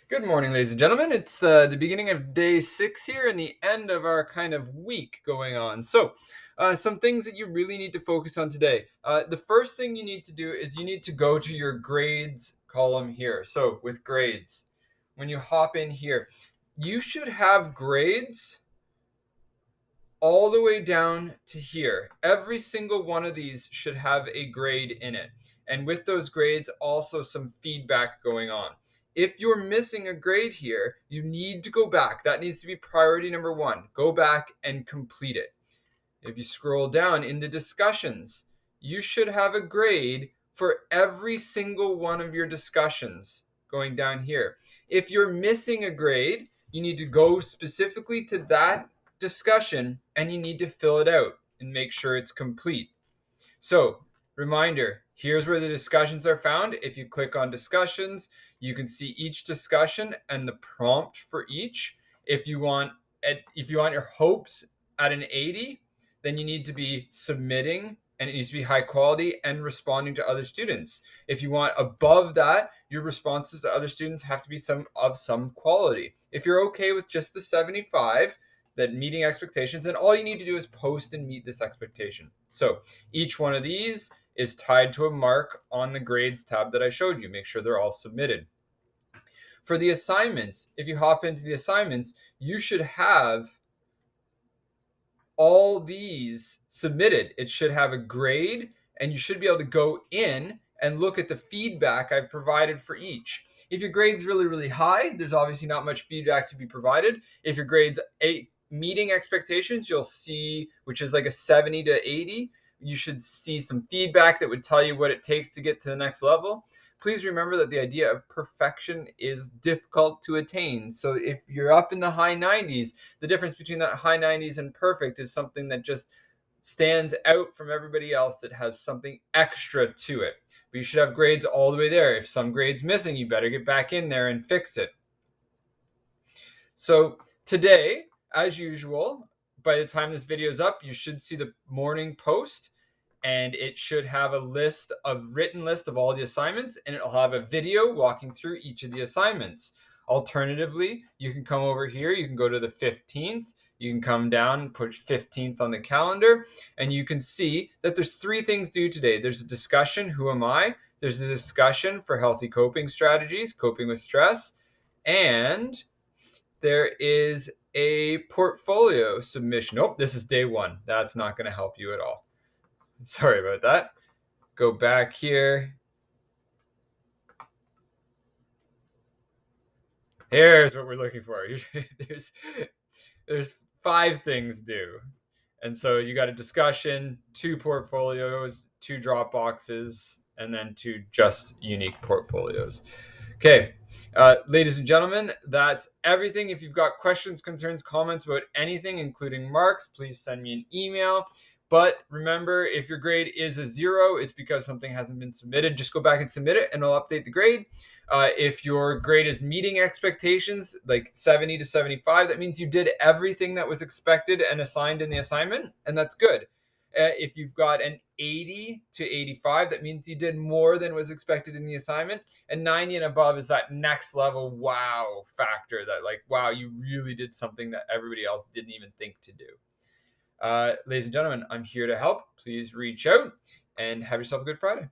Good morning, ladies and gentlemen. It's the beginning of day 6 here and the end of our kind of week going on. Some things that you really need to focus on today. The first thing you need to do is you need to go to your grades column here. So, with grades, when you hop in here, you should have grades all the way down to here. Every single one of these should have a grade in it. And with those grades, also some feedback going on. If you're missing a grade here, you need to go back. That needs to be priority number one. Go back and complete it. If you scroll down in the discussions, you should have a grade for every single one of your discussions going down here. If you're missing a grade, you need to go specifically to that discussion and you need to fill it out and make sure it's complete. So, reminder, here's where the discussions are found. If you click on discussions, you can see each discussion and the prompt for each. If you want your hopes at an 80, then you need to be submitting and it needs to be high quality and responding to other students. If you want above that, your responses to other students have to be some quality. If you're okay with just the 75, that meeting expectations, then all you need to do is post and meet this expectation. So each one of these is tied to a mark on the grades tab that I showed you. Make sure they're all submitted. For the assignments, if you hop into the assignments, you should have all these submitted. It should have a grade, and you should be able to go in and look at the feedback I've provided for each. If your grade's really, really high, there's obviously not much feedback to be provided. If your grade's meeting expectations, you'll see, which is like a 70 to 80, you should see some feedback that would tell you what it takes to get to the next level. Please remember that the idea of perfection is difficult to attain. So if you're up in the high 90s, the difference between that high 90s and perfect is something that just stands out from everybody else, that has something extra to it. But you should have grades all the way there. If some grade's missing, you better get back in there and fix it. So today, as usual, by the time this video is up, you should see the morning post, and it should have a written list of all the assignments, and it'll have a video walking through each of the assignments. Alternatively, you can come over here, you can go to the 15th, you can come down and put 15th on the calendar, and you can see that there's 3 things due today. There's a discussion, who am I? There's a discussion for healthy coping strategies, coping with stress, and there is a portfolio submission. Oh, this is day 1. That's not going to help you at all. Sorry about that. Go back here. Here's what we're looking for. There's 5 things due. And so you got a discussion, 2 portfolios, 2 drop boxes, and then 2 just unique portfolios. Okay, ladies and gentlemen, that's everything. If you've got questions, concerns, comments about anything, including marks, please send me an email. But remember, if your grade is a 0, it's because something hasn't been submitted. Just go back and submit it, and I'll update the grade. If your grade is meeting expectations, like 70 to 75, that means you did everything that was expected and assigned in the assignment, and that's good. If you've got an 80 to 85, that means you did more than was expected in the assignment. And 90 and above is that next level wow factor, that like, wow, you really did something that everybody else didn't even think to do. Ladies and gentlemen, I'm here to help. Please reach out and have yourself a good Friday.